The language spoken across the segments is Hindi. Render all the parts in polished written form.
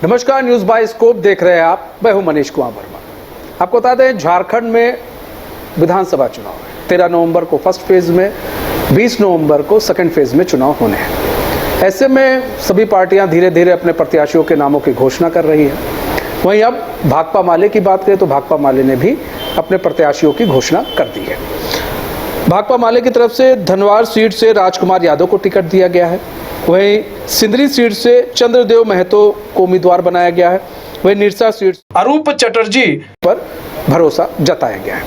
नमस्कार, न्यूज बाय स्कोप देख रहे हैं आप। मैं हूं मनीष कुमार वर्मा। आपको बता दें, झारखंड में विधानसभा चुनाव है। 13 नवंबर को फर्स्ट फेज में, 20 नवंबर को सेकंड फेज में चुनाव होने हैं। ऐसे में सभी पार्टियां धीरे धीरे अपने प्रत्याशियों के नामों की घोषणा कर रही है। वहीं अब भाकपा माले की बात करें तो भाकपा माले ने भी अपने प्रत्याशियों की घोषणा कर दी है। भाकपा माले की तरफ से धनवार सीट से राजकुमार यादव को टिकट दिया गया है। वहीं सिंदरी सीट से चंद्रदेव महतो को उम्मीदवार बनाया गया है। वहीं निरसा सीट अरूप चटर्जी पर भरोसा जताया गया है।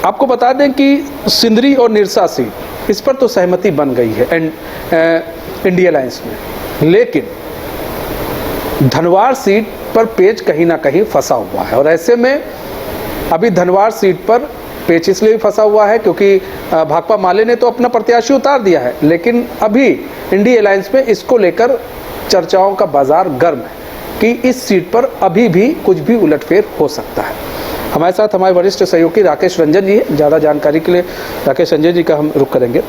आपको बता दें कि सिंदरी और निरसा सीट, इस पर तो सहमति बन गई है इंडिया अलायंस में, लेकिन धनवार सीट पर पेच कहीं ना कहीं फंसा हुआ है। और ऐसे में अभी धनवार सीट पर पेच इसलिए भी फंसा हुआ है क्योंकि भाकपा माले ने तो अपना प्रत्याशी उतार दिया है, लेकिन अभी इंडिया अलायंस में इसको लेकर चर्चाओं का बाजार गर्म है कि इस सीट पर अभी भी कुछ भी उलटफेर हो सकता है। हमारे साथ हमारे वरिष्ठ सहयोगी राकेश रंजन जी है। ज़्यादा जानकारी के लिए राकेश रंजन जी का हम रुख करेंगे।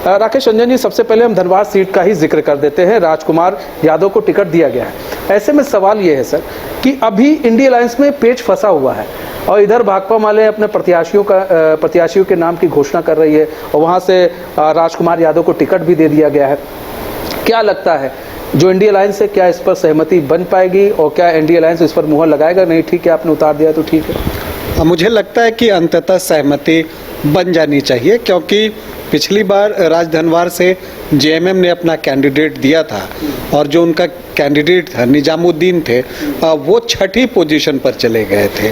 राकेश रंजन जी, सबसे पहले हम धनवार सीट का ही जिक्र कर देते हैं। राजकुमार यादव को टिकट दिया गया है। ऐसे में सवाल ये है सर कि अभी इंडिया अलायंस में पेच फंसा हुआ है और इधर भाकपा माले अपने प्रत्याशियों के नाम की घोषणा कर रही है और वहाँ से राजकुमार यादव को टिकट भी दे दिया गया है। क्या लगता है, जो इंडिया अलायंस है, क्या इस पर सहमति बन पाएगी और क्या इंडिया अलायंस इस पर मुहर लगाएगा? नहीं, ठीक है, आपने उतार दिया तो ठीक है। मुझे लगता है कि अंततः सहमति बन जानी चाहिए, क्योंकि पिछली बार राजधनवार से जेएमएम ने अपना कैंडिडेट दिया था और जो उनका कैंडिडेट था निजामुद्दीन थे, वो 6ठी पोजीशन पर चले गए थे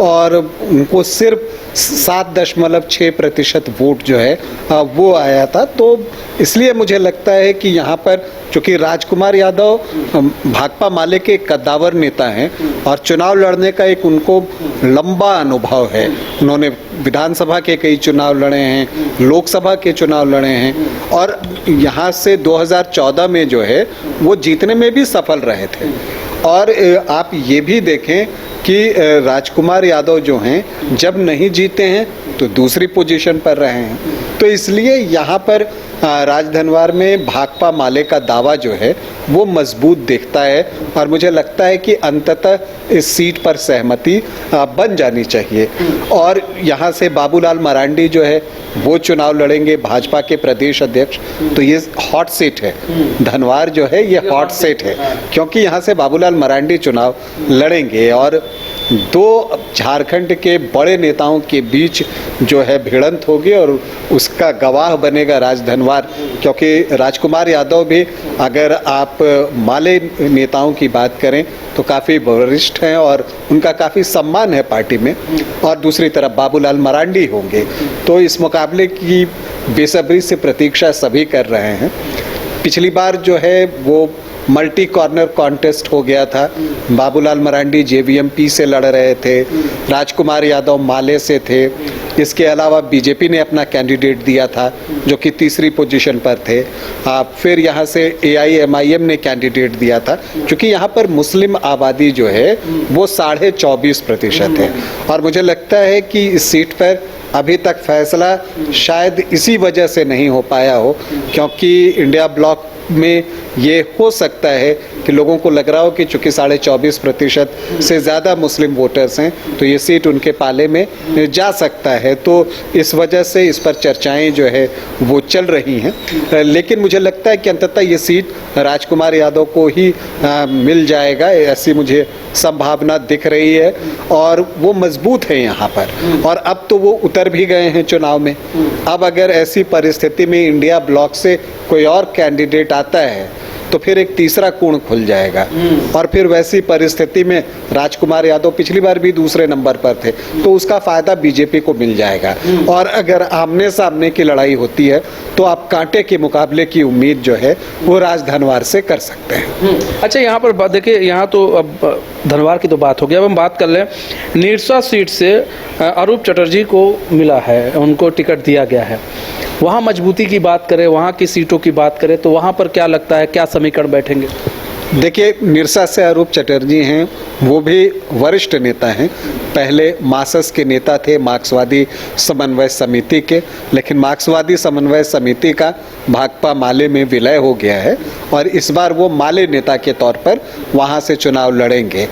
और उनको सिर्फ 7.6% वोट जो है वो आया था। तो इसलिए मुझे लगता है कि यहाँ पर चूँकि राजकुमार यादव भाकपा माले के कद्दावर नेता हैं और चुनाव लड़ने का एक उनको लंबा अनुभव है। उन्होंने विधानसभा के कई चुनाव लड़े हैं, लोकसभा के चुनाव लड़े हैं और यहाँ से 2014 में जो है वो जीतने में भी सफल रहे थे। और आप ये भी देखें कि राजकुमार यादव जो हैं जब नहीं जीते हैं तो दूसरी पोजीशन पर रहे हैं। तो इसलिए यहाँ पर राजधनवार में भाकपा माले का दावा जो है वो मजबूत दिखता है और मुझे लगता है कि अंततः इस सीट पर सहमति बन जानी चाहिए। और यहाँ से बाबूलाल मरांडी जो है वो चुनाव लड़ेंगे, भाजपा के प्रदेश अध्यक्ष। तो ये हॉट सीट है, धनवार जो है ये हॉट सीट है, क्योंकि यहाँ से बाबूलाल मरांडी चुनाव लड़ेंगे और दो झारखंड के बड़े नेताओं के बीच जो है भिड़ंत होगी और उसका गवाह बनेगा राजधनवार। क्योंकि राजकुमार यादव भी, अगर आप माले नेताओं की बात करें तो काफ़ी वरिष्ठ हैं और उनका काफ़ी सम्मान है पार्टी में, और दूसरी तरफ बाबूलाल मरांडी होंगे। तो इस मुकाबले की बेसब्री से प्रतीक्षा सभी कर रहे हैं। पिछली बार जो है वो मल्टी कॉर्नर कॉन्टेस्ट हो गया था। बाबूलाल मरांडी जेवीएमपी से लड़ रहे थे, राजकुमार यादव माले से थे। इसके अलावा बीजेपी ने अपना कैंडिडेट दिया था जो कि तीसरी पोजीशन पर थे। फिर यहाँ से एआईएमआईएम ने कैंडिडेट दिया था, क्योंकि यहाँ पर मुस्लिम आबादी जो है वो 24.5% है। और मुझे लगता है कि इस सीट पर अभी तक फैसला शायद इसी वजह से नहीं हो पाया हो, क्योंकि इंडिया ब्लॉक में ये हो सकता है कि लोगों को लग रहा हो कि चूँकि 24.5% से ज़्यादा मुस्लिम वोटर्स हैं तो ये सीट उनके पाले में जा सकता है। तो इस वजह से इस पर चर्चाएं जो है वो चल रही हैं। लेकिन मुझे लगता है कि अंततः ये सीट राजकुमार यादव को ही मिल जाएगा, ऐसी मुझे संभावना दिख रही है और वो मजबूत है यहाँ पर। और अब तो वो उतर भी गए हैं चुनाव में। अब अगर ऐसी परिस्थिति में इंडिया ब्लॉक से कोई और कैंडिडेट आता है तो फिर एक तीसरा कोण खुल जाएगा और फिर वैसी परिस्थिति में राजकुमार यादव पिछली बार भी दूसरे नंबर पर थे तो उसका फायदा बीजेपी को मिल जाएगा। और अगर आमने सामने की लड़ाई होती है तो आप कांटे के मुकाबले की उम्मीद जो है वो राजधनवार से कर सकते हैं। अच्छा, यहाँ पर देखिए, यहाँ तो अब धनवार की तो बात हो गई। अब हम बात कर लें निरसा सीट से अरूप चटर्जी को मिला है, उनको टिकट दिया गया है। वहाँ मजबूती की बात करें, वहाँ की सीटों की बात करें तो वहाँ पर क्या लगता है, क्या समीकरण बैठेंगे? देखिए, निरसा से अरूप चटर्जी हैं, वो भी वरिष्ठ नेता हैं। पहले मासस के नेता थे, मार्क्सवादी समन्वय समिति के, लेकिन मार्क्सवादी समन्वय समिति का भाकपा माले में विलय हो गया है और इस बार वो माले नेता के तौर पर वहाँ से चुनाव लड़ेंगे।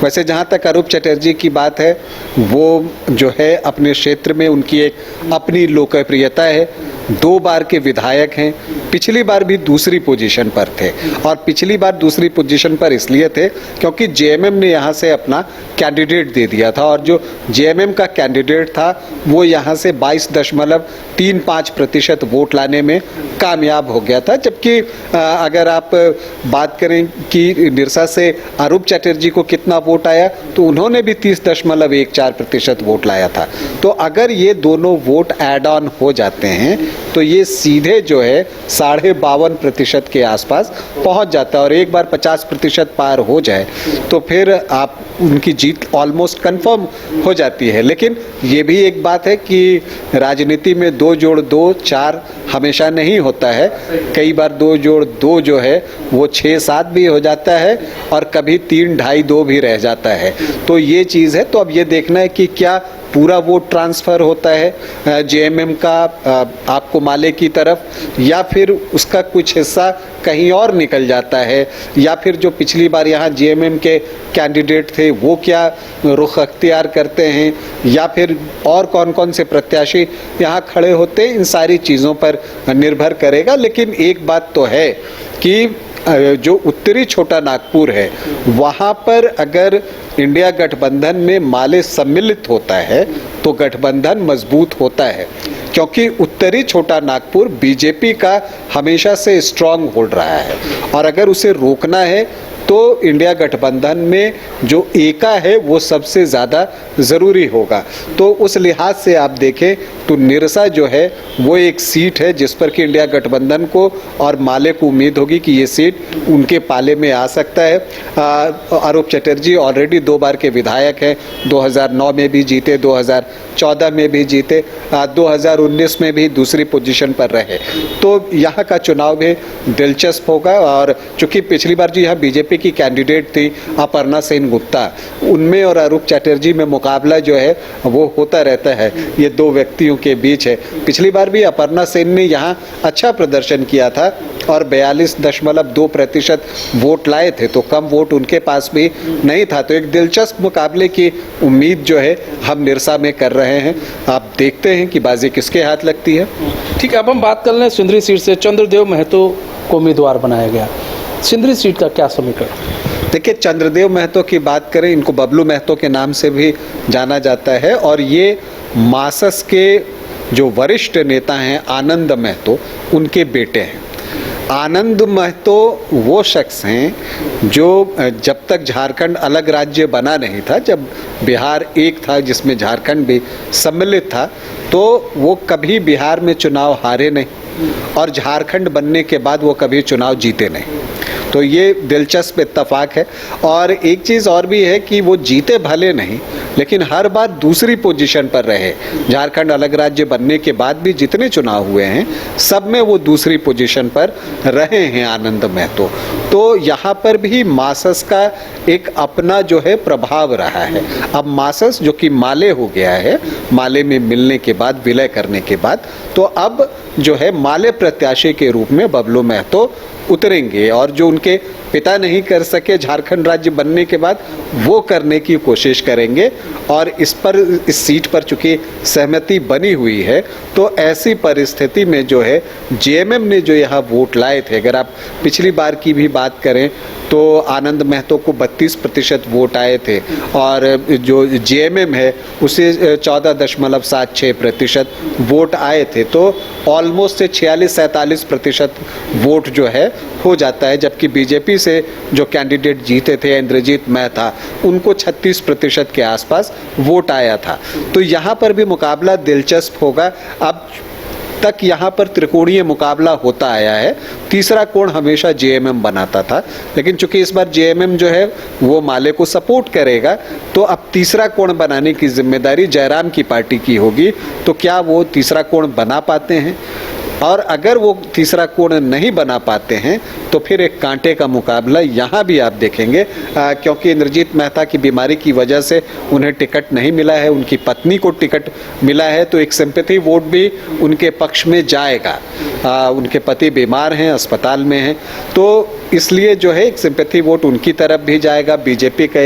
वैसे जहाँ तक अरूप चटर्जी की बात है, वो जो है अपने क्षेत्र में उनकी एक अपनी लोकप्रियता है, 2 बार के विधायक हैं, पिछली बार भी दूसरी पोजीशन पर थे और पिछली बार दूसरी पोजीशन पर इसलिए थे क्योंकि जेएमएम ने यहाँ से अपना कैंडिडेट दे दिया था और जो जेएमएम का कैंडिडेट था वो यहाँ से 22.35% वोट लाने में कामयाब हो गया था। जबकि अगर आप बात करें कि निरसा से अरूप चटर्जी को कितना वोट आया तो उन्होंने भी 30.14% वोट लाया था। तो अगर ये दोनों वोट ऐड ऑन हो जाते हैं तो ये सीधे जो है 52.5% के आसपास पहुंच जाता है और एक बार 50% पार हो जाए तो फिर आप उनकी जीत ऑलमोस्ट कंफर्म हो जाती है। लेकिन ये भी एक बात है कि राजनीति में 2 जोड़ 2 4 हमेशा नहीं होता है, कई बार 2 जोड़ 2 जो है वो 6-7 भी हो जाता है और कभी 3 ढाई 2 भी रह जाता है। तो ये चीज़ है। तो अब ये देखना है कि क्या पूरा वोट ट्रांसफ़र होता है जेएमएम का आपको माले की तरफ या फिर उसका कुछ हिस्सा कहीं और निकल जाता है या फिर जो पिछली बार यहाँ जेएमएम के कैंडिडेट थे वो क्या रुख अख्तियार करते हैं या फिर और कौन कौन से प्रत्याशी यहाँ खड़े होते हैं, इन सारी चीज़ों पर निर्भर करेगा। लेकिन एक बात तो है कि जो उत्तरी छोटा नागपुर है वहाँ पर अगर इंडिया गठबंधन में माले सम्मिलित होता है तो गठबंधन मजबूत होता है क्योंकि उत्तरी छोटा नागपुर बीजेपी का हमेशा से स्ट्रांग होल्ड रहा है और अगर उसे रोकना है तो इंडिया गठबंधन में जो एका है वो सबसे ज़्यादा ज़रूरी होगा। तो उस लिहाज से आप देखें तो निरसा जो है वो एक सीट है जिस पर कि इंडिया गठबंधन को और माले को उम्मीद होगी कि ये सीट उनके पाले में आ सकता है। अरूप चटर्जी ऑलरेडी 2 बार के विधायक हैं, 2009 में भी जीते, 2014 में भी जीते, 2019 में भी दूसरी पोजीशन पर रहे। तो यहाँ का चुनाव भी दिलचस्प होगा और चूँकि पिछली बार जो यहाँ बीजेपी की कैंडिडेट थी अपर्णा सेन गुप्ता, उनमें और अरूप चटर्जी में मुकाबला जो है वो होता रहता है, ये 2 व्यक्तियों के बीच है। पिछली बार भी अपर्णा सेन ने यहाँ अच्छा प्रदर्शन किया था और 42.2% वोट लाए थे, तो कम वोट उनके पास भी नहीं था। तो एक दिलचस्प मुकाबले की उम्मीद जो है हम निरसा में कर रहे हैं। आप देखते हैं कि बाजी किसके हाथ लगती है। ठीक है, अब हम बात कर लें सिंदरी सीट से। चंद्रदेव महतो को उम्मीदवार बनाया गया, सिंदरी सीट का क्या समीकरण? देखिए, चंद्रदेव महतो की बात करें, इनको बबलू महतो के नाम से भी जाना जाता है और ये मासस के जो वरिष्ठ नेता हैं आनंद महतो, उनके बेटे हैं। आनंद महतो वो शख्स हैं जो जब तक झारखंड अलग राज्य बना नहीं था, जब बिहार एक था जिसमें झारखंड भी सम्मिलित था, तो वो कभी बिहार में चुनाव हारे नहीं और झारखंड बनने के बाद वो कभी चुनाव जीते नहीं। तो ये दिलचस्प इत्तेफाक है। और एक चीज़ और भी है कि वो जीते भले नहीं लेकिन हर बार दूसरी पोजीशन पर रहे। झारखंड अलग राज्य बनने के बाद भी जितने चुनाव हुए हैं सब में वो दूसरी पोजीशन पर रहे हैं आनंद महतो। तो यहाँ पर भी मासस का एक अपना जो है प्रभाव रहा है। अब मासस जो कि माले हो गया है, माले में मिलने के बाद, विलय करने के बाद, तो अब जो है माले प्रत्याशी के रूप में बबलू महतो उतरेंगे और जो उनके पिता नहीं कर सके झारखंड राज्य बनने के बाद वो करने की कोशिश करेंगे। और इस सीट पर चूंकि सहमति बनी हुई है तो ऐसी परिस्थिति में जो है जेएमएम ने जो यहाँ वोट लाए थे, अगर आप पिछली बार की भी बात करें तो आनंद महतो को 32% वोट आए थे और जो जेएमएम है उसे 14.76% वोट आए थे। तो ऑलमोस्ट 46-47% वोट जो है हो जाता है। जबकि बीजेपी से जो कैंडिडेट जीते थे इंद्रजीत मेहता, उनको 36% के आसपास वोट आया था। तो यहाँ पर भी मुकाबला दिलचस्प होगा। अब तक यहाँ पर त्रिकोणीय मुकाबला होता आया है, तीसरा कोण हमेशा जेएमएम बनाता था, लेकिन चूंकि इस बार जेएमएम जो है वो माले को सपोर्ट करेगा तो अब तीसरा कोण बनाने की जिम्मेदारी जयराम की पार्टी की होगी। तो क्या वो तीसरा कोण बना पाते हैं? और अगर वो तीसरा कोण नहीं बना पाते हैं तो फिर एक कांटे का मुकाबला यहाँ भी आप देखेंगे, क्योंकि इंद्रजीत मेहता की बीमारी की वजह से उन्हें टिकट नहीं मिला है, उनकी पत्नी को टिकट मिला है, तो एक सिंपैथी वोट भी उनके पक्ष में जाएगा। उनके पति बीमार हैं, अस्पताल में हैं, तो इसलिए जो है एक सिंपैथी वोट उनकी तरफ भी जाएगा। बीजेपी का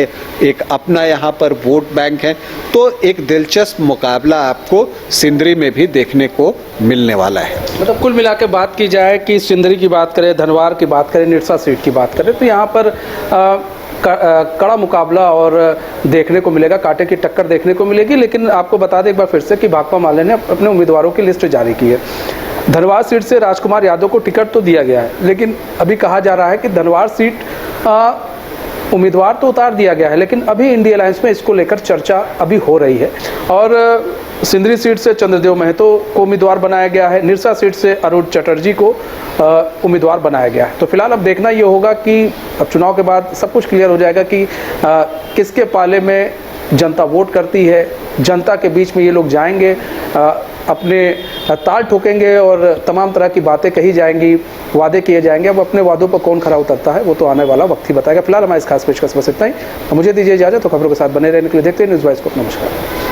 एक अपना यहाँ पर वोट बैंक है, तो एक दिलचस्प मुकाबला आपको सिंदरी में भी देखने को मिलने वाला है। मतलब कुल मिला के बात की जाए कि सिंदरी की बात करें, धनवार की बात करें, निरसा सीट की बात करें, तो यहाँ पर कड़ा मुकाबला और देखने को मिलेगा, कांटे की टक्कर देखने को मिलेगी। लेकिन आपको बता दें एक बार फिर से कि भाकपा माले ने अपने उम्मीदवारों की लिस्ट जारी की है। धनवार सीट से राजकुमार यादव को टिकट तो दिया गया है, लेकिन अभी कहा जा रहा है कि धनवार सीट उम्मीदवार तो उतार दिया गया है, लेकिन अभी इंडिया अलायंस में इसको लेकर चर्चा अभी हो रही है। और सिंदरी सीट से चंद्रदेव महतो को उम्मीदवार बनाया गया है, निरसा सीट से अरुण चटर्जी को उम्मीदवार बनाया गया है। तो फिलहाल अब देखना ये होगा कि अब चुनाव के बाद सब कुछ क्लियर हो जाएगा कि किसके पाले में जनता वोट करती है। जनता के बीच में ये लोग जाएंगे, अपने ताल ठोकेंगे और तमाम तरह की बातें कही जाएंगी, वादे किए जाएंगे। अब अपने वादों पर कौन खरा उतरता है वो तो आने वाला वक्त ही बताएगा। फिलहाल हमारे इस खास पेशकश बस इतना ही। मुझे दीजिए इजाजत, तो खबरों के साथ बने रहने के लिए देखते हैं न्यूज़ वॉइस को। नमस्कार।